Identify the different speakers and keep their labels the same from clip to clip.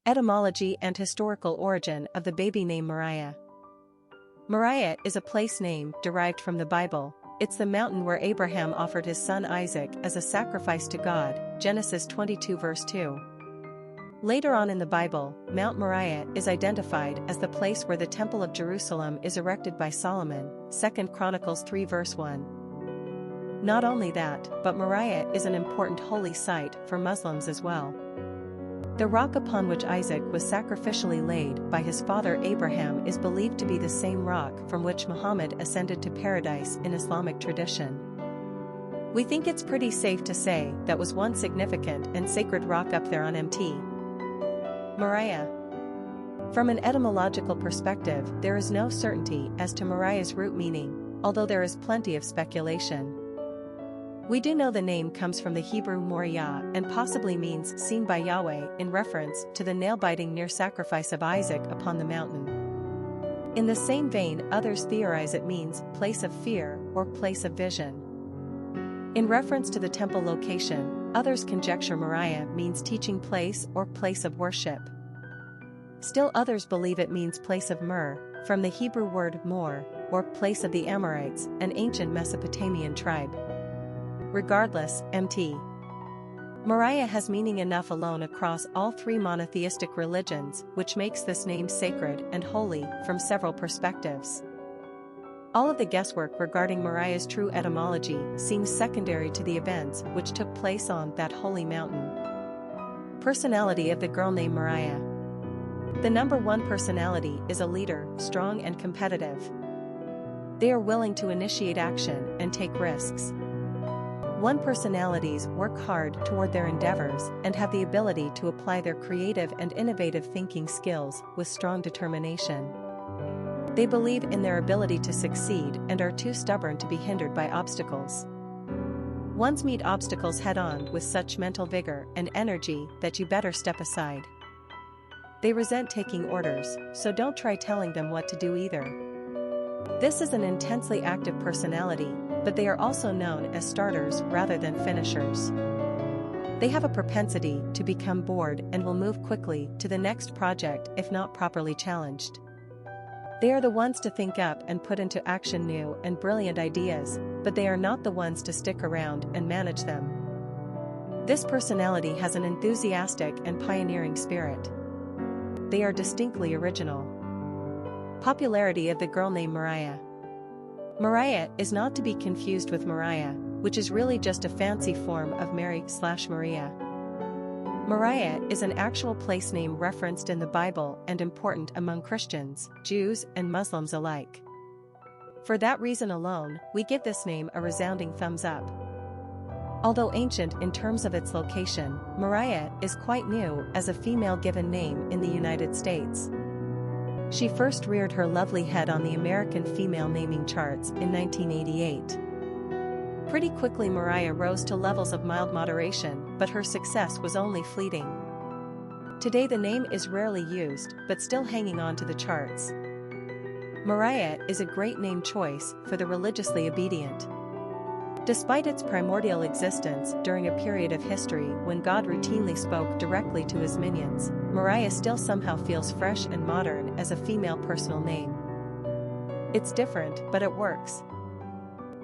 Speaker 1: Etymology and historical origin of the baby name Moriah. Moriah is a place name derived from the Bible. It's the mountain where Abraham offered his son Isaac as a sacrifice to God, Genesis 22 verse 2. Later on in the Bible, Mount Moriah is identified as the place where the Temple of Jerusalem is erected by Solomon, 2 Chronicles 3 verse 1. Not only that, but Moriah is an important holy site for Muslims as well. The rock upon which Isaac was sacrificially laid by his father Abraham is believed to be the same rock from which Muhammad ascended to paradise in Islamic tradition. We think it's pretty safe to say that was one significant and sacred rock up there on Mt. Moriah. From an etymological perspective, there is no certainty as to Moriah's root meaning, although there is plenty of speculation. We do know the name comes from the Hebrew Moriah and possibly means seen by Yahweh in reference to the nail-biting near sacrifice of Isaac upon the mountain. In the same vein, others theorize it means place of fear or place of vision. In reference to the temple location, others conjecture Moriah means teaching place or place of worship. Still others believe it means place of myrrh, from the Hebrew word mor, or place of the Amorites, an ancient Mesopotamian tribe. Regardless, Mt. Moriah has meaning enough alone across all three monotheistic religions, which makes this name sacred and holy from several perspectives. All of the guesswork regarding Moriah's true etymology seems secondary to the events which took place on that holy mountain. Personality of the girl named Moriah. The number one personality is a leader, strong and competitive. They are willing to initiate action and take risks. One personalities work hard toward their endeavors and have the ability to apply their creative and innovative thinking skills with strong determination. They believe in their ability to succeed and are too stubborn to be hindered by obstacles. Ones meet obstacles head-on with such mental vigor and energy that you better step aside. They resent taking orders, so don't try telling them what to do either. This is an intensely active personality, but they are also known as starters rather than finishers. They have a propensity to become bored and will move quickly to the next project if not properly challenged. They are the ones to think up and put into action new and brilliant ideas, but they are not the ones to stick around and manage them. This personality has an enthusiastic and pioneering spirit. They are distinctly original. Popularity of the girl named Moriah. Moriah is not to be confused with Moriah, which is really just a fancy form of Mary/Maria. Moriah is an actual place name referenced in the Bible and important among Christians, Jews, and Muslims alike. For that reason alone, we give this name a resounding thumbs up. Although ancient in terms of its location, Moriah is quite new as a female given name in the United States. She first reared her lovely head on the American female naming charts in 1988. Pretty quickly Moriah rose to levels of mild moderation, but her success was only fleeting. Today the name is rarely used, but still hanging on to the charts. Moriah is a great name choice for the religiously obedient. Despite its primordial existence during a period of history when God routinely spoke directly to his minions, Moriah still somehow feels fresh and modern as a female personal name. It's different, but it works.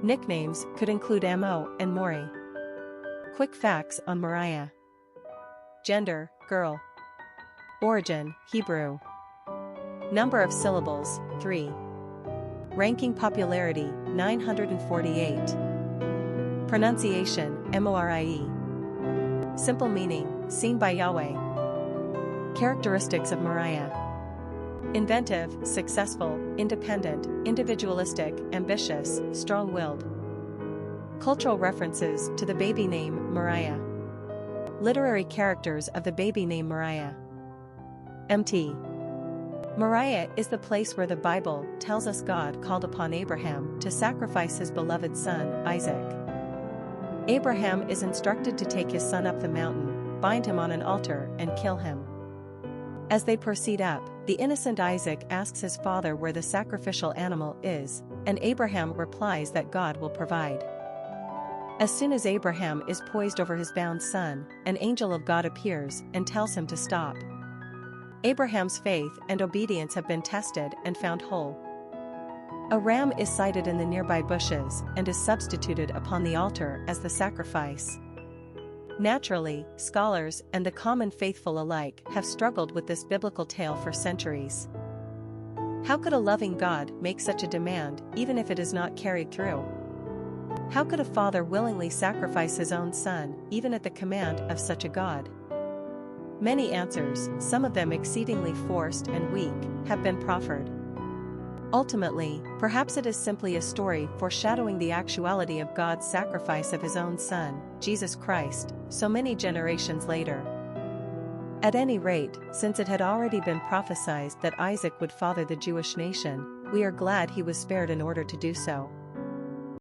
Speaker 1: Nicknames could include Amo and Mori. Quick facts on Moriah. Gender, girl. Origin, Hebrew. Number of syllables, 3. Ranking popularity, 948. Pronunciation, Morie. Simple meaning, seen by Yahweh. Characteristics of Moriah. Inventive, successful, independent, individualistic, ambitious, strong-willed. Cultural references to the baby name Moriah. Literary characters of the baby name Moriah. Mt. Moriah is the place where the Bible tells us God called upon Abraham to sacrifice his beloved son, Isaac. Abraham is instructed to take his son up the mountain, bind him on an altar, and kill him. As they proceed up, the innocent Isaac asks his father where the sacrificial animal is, and Abraham replies that God will provide. As soon as Abraham is poised over his bound son, an angel of God appears and tells him to stop. Abraham's faith and obedience have been tested and found whole. A ram is sighted in the nearby bushes and is substituted upon the altar as the sacrifice. Naturally, scholars and the common faithful alike have struggled with this biblical tale for centuries. How could a loving God make such a demand, even if it is not carried through? How could a father willingly sacrifice his own son, even at the command of such a God? Many answers, some of them exceedingly forced and weak, have been proffered. Ultimately, perhaps it is simply a story foreshadowing the actuality of God's sacrifice of his own Son, Jesus Christ, so many generations later. At any rate, since it had already been prophesied that Isaac would father the Jewish nation, we are glad he was spared in order to do so.